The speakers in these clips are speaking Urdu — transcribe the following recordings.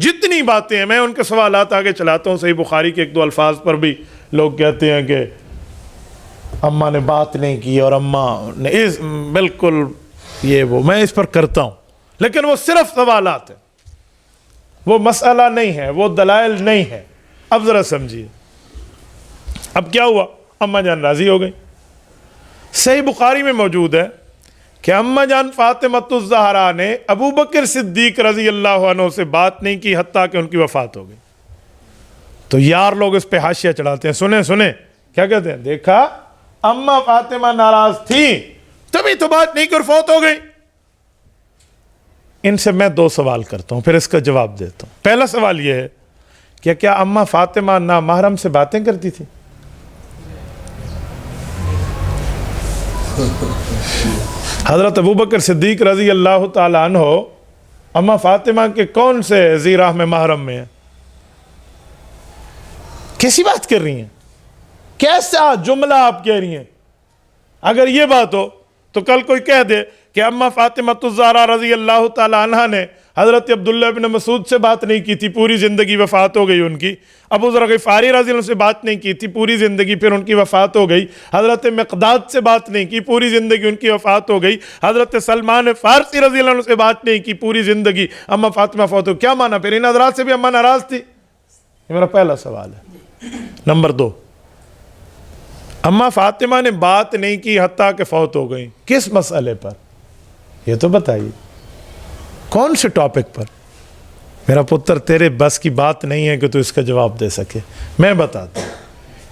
جتنی باتیں ہیں، میں ان کے سوالات آگے چلاتا ہوں. صحیح بخاری کے ایک دو الفاظ پر بھی لوگ کہتے ہیں کہ اماں نے بات نہیں کی اور اماں نے بالکل یہ وہ، میں اس پر کرتا ہوں، لیکن وہ صرف سوالات ہیں، وہ مسئلہ نہیں ہے، وہ دلائل نہیں ہے. اب ذرا سمجھیے اب کیا ہوا. اماں جان راضی ہو گئی. صحیح بخاری میں موجود ہے کہ اماں جان فاطمۃ الزہرا نے ابو بکر صدیق رضی اللہ عنہ سے بات نہیں کی حتیٰ کہ ان کی وفات ہو گئی. تو یار لوگ اس پہ حاشیہ چڑھاتے ہیں، سنیں کیا کہتے ہیں، دیکھا اماں فاطمہ ناراض تھی تبھی تو بات نہیں کر فوت ہو گئی. ان سے میں دو سوال کرتا ہوں، پھر اس کا جواب دیتا ہوں. پہلا سوال یہ ہے کہ کیا اماں فاطمہ نامحرم سے باتیں کرتی تھی؟ حضرت ابو بکر صدیق رضی اللہ تعالی عنہ اماں فاطمہ کے کون سے ذی رحم محرم میں ہیں؟ کیسی بات کر رہی ہیں؟ کیسا جملہ آپ کہہ رہی ہیں؟ اگر یہ بات ہو تو کل کوئی کہہ دے کہ اماں فاطمۃ الزہرا رضی اللہ تعالی عنہ نے حضرت عبداللہ بن مسعود سے بات نہیں کی تھی، پوری زندگی وفات ہو گئی ان کی. ابو ذر غفاری رضی اللہ عنہ سے بات نہیں کی تھی، پوری زندگی پھر ان کی وفات ہو گئی. حضرت مقداد سے بات نہیں کی، پوری زندگی ان کی وفات ہو گئی. حضرت سلمان فارسی رضی اللہ عنہ سے بات نہیں کی، پوری زندگی اماں فاطمہ فوت ہو. کیا مانا پھر ان حضرات سے بھی اماں ناراض تھی؟ یہ میرا پہلا سوال ہے. نمبر دو، اماں فاطمہ نے بات نہیں کی حتیٰ کہ فوت ہو گئی، کس مسئلے پر؟ یہ تو بتائیے، کون سے ٹاپک پر؟ میرا پتر تیرے بس کی بات نہیں ہے کہ تو اس کا جواب دے سکے، میں بتاتا ہوں.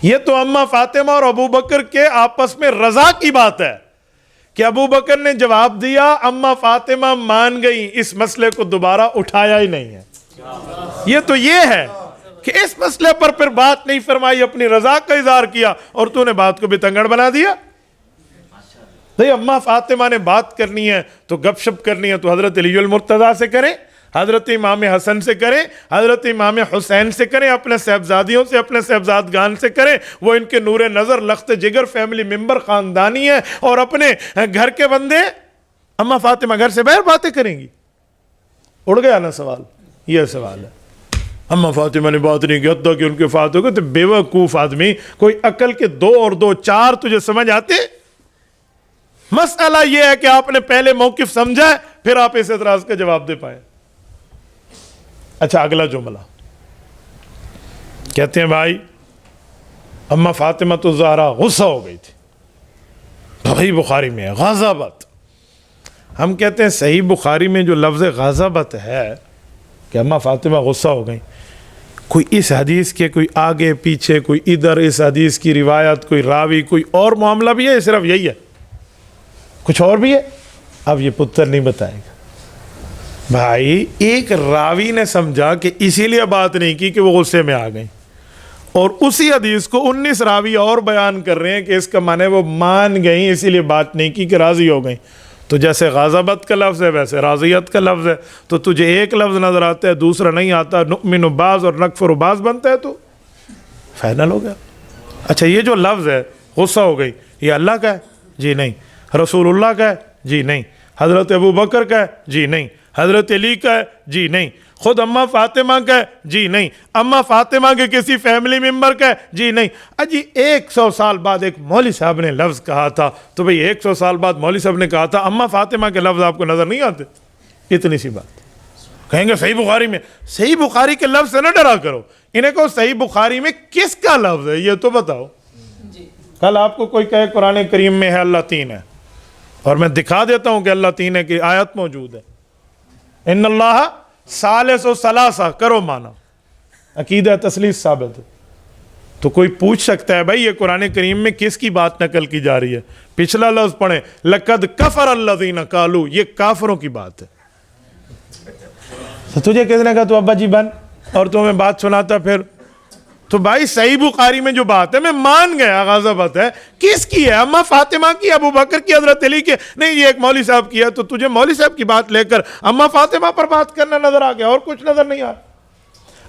یہ تو اماں فاطمہ اور ابو بکر کے آپس میں رضا کی بات ہے کہ ابو بکر نے جواب دیا، اماں فاطمہ مان گئی، اس مسئلے کو دوبارہ اٹھایا ہی نہیں ہے. یہ تو یہ ہے کہ اس مسئلے پر پھر بات نہیں فرمائی، اپنی رضا کا اظہار کیا اور تو نے بات کو بھی تنگڑ بنا دیا. نہیں، اماں فاطمہ نے بات کرنی ہے تو گپ شپ کرنی ہے تو حضرت علی المرتضیٰ سے کریں، حضرت امام حسن سے کریں، حضرت امام حسین سے کریں، اپنے صاحبزادیوں سے، اپنے صاحبزادگان سے کریں. وہ ان کے نور نظر، لخت جگر، فیملی ممبر، خاندانی ہے اور اپنے گھر کے بندے. اماں فاطمہ گھر سے باہر باتیں کریں گی؟ اڑ گیا نا سوال. یہ سوال ہے اماں فاطمہ نے بات نہیں کی حتیٰ کہ ان کے وفات ہو گئے. تو بے وقوف آدمی، کوئی عقل کے 2 اور 2 4 تجھے سمجھ آتے؟ مسئلہ یہ ہے کہ آپ نے پہلے موقف سمجھا ہے، پھر آپ اس اعتراض کا جواب دے پائیں. اچھا، اگلا جملہ کہتے ہیں بھائی اماں فاطمہ الزہرا غصہ ہو گئی تھی. صحیح بخاری میں ہے غضبت. ہم کہتے ہیں صحیح بخاری میں جو لفظ غضبت ہے کہ اماں فاطمہ غصہ ہو گئی، کوئی اس حدیث کے کوئی آگے پیچھے، کوئی ادھر اس حدیث کی روایت، کوئی راوی، کوئی اور معاملہ بھی ہے؟ صرف یہی ہے؟ کچھ اور بھی ہے؟ اب یہ پتر نہیں بتائے گا. بھائی ایک راوی نے سمجھا کہ اسی لیے بات نہیں کی کہ وہ غصے میں آ گئیں، اور اسی حدیث کو 19 راوی اور بیان کر رہے ہیں کہ اس کا معنی وہ مان گئیں اسی لیے بات نہیں کی کہ راضی ہو گئیں. تو جیسے غضبت کا لفظ ہے ویسے راضیت کا لفظ ہے. تو تجھے ایک لفظ نظر آتا ہے، دوسرا نہیں آتا، نؤمن بعض اور نکفر بعض بنتا ہے، تو فائنل ہو گیا. اچھا، یہ جو لفظ ہے غصہ ہو گئی، یہ اللہ کا ہے؟ جی نہیں. رسول اللہ کا ہے؟ جی نہیں. حضرت ابو بکر کا ہے؟ جی نہیں. حضرت علی کا ہے؟ جی نہیں. خود اماں فاطمہ کا ہے؟ جی نہیں. اماں فاطمہ کے کسی فیملی ممبر کا ہے؟ جی نہیں. اجی 100 سال بعد ایک مولوی صاحب نے لفظ کہا تھا، تو بھئی 100 سال بعد مولوی صاحب نے کہا تھا، اماں فاطمہ کے لفظ آپ کو نظر نہیں آتے؟ اتنی سی بات. کہیں گے صحیح بخاری میں. صحیح بخاری کے لفظ سے نہ ڈرا کرو، انہیں کہو صحیح بخاری میں کس کا لفظ ہے یہ تو بتاؤ. کل آپ کو کوئی کہے قرآن کریم میں ہے اللہ 3 ہے، اور میں دکھا دیتا ہوں کہ اللہ 3 ہے کی آیت موجود ہے، ان اللہ ثالث و ثلاثہ، کرو مانا، عقیدہ تثلیث ثابت ہے. تو کوئی پوچھ سکتا ہے بھائی یہ قرآن کریم میں کس کی بات نقل کی جا رہی ہے؟ پچھلا لفظ پڑھیں، لقد کفر الذین قالوا، یہ کافروں کی بات ہے. تو تجھے کس نے کہا تو ابا جی بن اور تمہیں بات سناتا پھر؟ تو بھائی صحیح بخاری میں جو بات ہے میں مان گیا غضبت ہے، کس کی ہے؟ اماں فاطمہ کی، ابو بکر کی، حضرت علی کی؟ نہیں، یہ ایک مولوی صاحب کی ہے. تو تجھے مولوی صاحب کی بات لے کر اماں فاطمہ پر بات کرنا نظر آ گیا اور کچھ نظر نہیں آ رہا.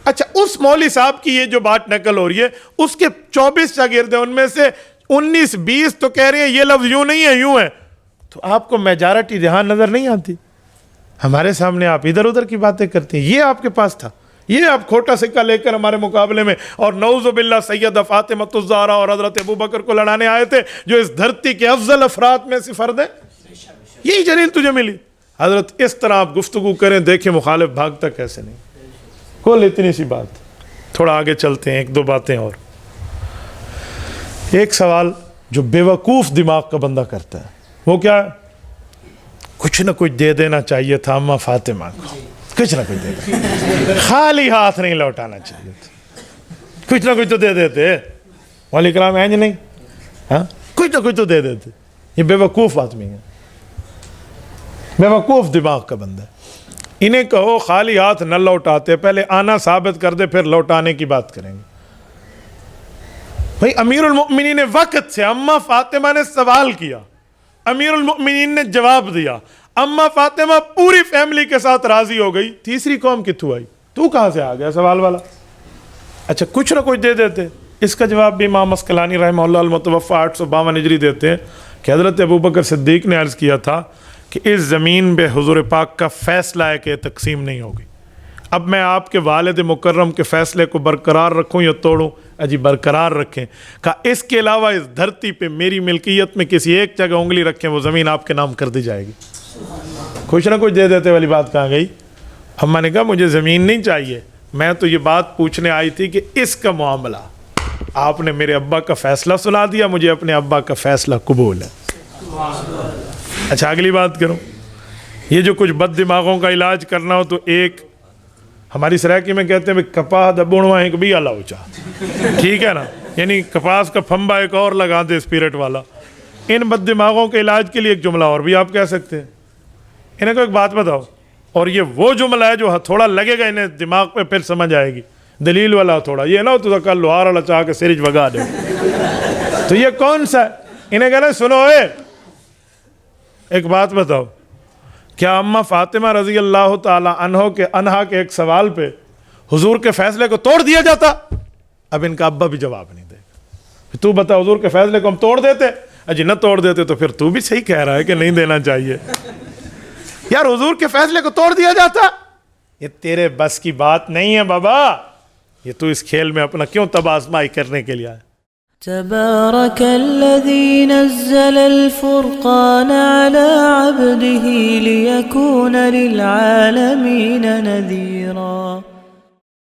اچھا، اس مولوی صاحب کی یہ جو بات نقل ہو رہی ہے، اس کے 24 شاگرد ہیں، ان میں سے 19-20 تو کہہ رہے ہیں یہ لفظ یوں نہیں ہے یوں ہے. تو آپ کو میجارٹی دھیان نظر نہیں آتی؟ ہمارے سامنے آپ ادھر ادھر کی باتیں کرتے ہیں. یہ آپ کے پاس تھا یہ آپ کھوٹا سکہ لے کر ہمارے مقابلے میں اور نعوذ باللہ سیدہ فاطمہ الزہرا اور حضرت ابوبکر کو لڑانے آئے تھے جو اس دھرتی کے افضل افراد میں سے فرد ہے. یہی جلیل تجھے ملی. حضرت اس طرح آپ گفتگو کریں, دیکھیں مخالف بھاگتا کیسے نہیں. کل اتنی سی بات. تھوڑا آگے چلتے ہیں, ایک دو باتیں اور. ایک سوال جو بیوقوف دماغ کا بندہ کرتا ہے وہ کیا ہے؟ کچھ نہ کچھ دے دینا چاہیے تھا اماں فاطمہ کو, کچھ نہ کچھ دے دینا, خالی ہاتھ نہیں لوٹانا چاہیے تھا, کچھ نہ کچھ تو دے دیتے. مولا کرام اینج نہیں, ہاں کچھ نہ کچھ تو دے دیتے. یہ بیوقوف آدمی ہے, بیوقوف دماغ کا بندہ ہے. انہیں کہو خالی ہاتھ نہ لوٹاتے, پہلے آنا ثابت کر دے پھر لوٹانے کی بات کریں گے. بھئی امیر المؤمنین نے وقت سے اماں فاطمہ نے سوال کیا, امیر المؤمنین نے جواب دیا, اماں فاطمہ پوری فیملی کے ساتھ راضی ہو گئی. تیسری قوم کتھوں آئی, تو کہاں سے آ گیا سوال والا؟ اچھا کچھ نہ کچھ دے دیتے. اس کا جواب بھی امام اسقلانی رحمہ اللہ المتوفی 852 ہجری دیتے ہیں کہ حضرت ابوبکر صدیق نے عرض کیا تھا کہ اس زمین پہ حضور پاک کا فیصلہ ہے کہ تقسیم نہیں ہوگی. اب میں آپ کے والد مکرم کے فیصلے کو برقرار رکھوں یا توڑوں؟ اجی برقرار رکھیں. کہا اس کے علاوہ اس دھرتی پہ میری ملکیت میں کسی ایک جگہ انگلی رکھیں وہ زمین آپ کے نام کر دی جائے گی. کچھ نہ کچھ دے دیتے والی بات کہاں گئی؟ اماں نے کہا مجھے زمین نہیں چاہیے, میں تو یہ بات پوچھنے آئی تھی کہ اس کا معاملہ آپ نے میرے ابا کا فیصلہ سنا دیا, مجھے اپنے ابا کا فیصلہ قبول ہے. اچھا اگلی بات کروں. یہ جو کچھ بد دماغوں کا علاج کرنا ہو تو ایک ہماری سرائکی میں کہتے ہیں کپاہ دبوڑواں ایک بھی آلہ اونچا, ٹھیک ہے نا, یعنی کپاس کا پھمبا ایک اور لگا دے اسپیرٹ والا. ان بد دماغوں کے علاج کے لیے ایک جملہ اور بھی آپ کہہ سکتے ہیں. انہیں کو ایک بات بتاؤ, اور یہ وہ جملہ ہے جو تھوڑا لگے گا انہیں دماغ پہ پھر سمجھ آئے گی, دلیل والا تھوڑا, یہ نہ ہو تو کل لوہار والا چاہ کے سرج بگا دے. تو یہ کون سا ہے؟ انہیں کہنا سنو ایک بات بتاؤ, کیا اماں فاطمہ رضی اللہ تعالی عنہا کے ایک سوال پہ حضور کے فیصلے کو توڑ دیا جاتا؟ اب ان کا ابا بھی جواب نہیں دے گا. تو بتا حضور کے فیصلے کو ہم توڑ دیتے؟ اجی نہ توڑ دیتے تو پھر تو بھی صحیح کہہ رہا ہے کہ نہیں دینا چاہیے. یار حضور کے فیصلے کو توڑ دیا جاتا, یہ تیرے بس کی بات نہیں ہے بابا. یہ تو اس کھیل میں اپنا کیوں تباہ آزمائی کرنے کے لیے آئے؟ تبارك الذي نزل الفرقان على عبده ليكون للعالمين نذيرا.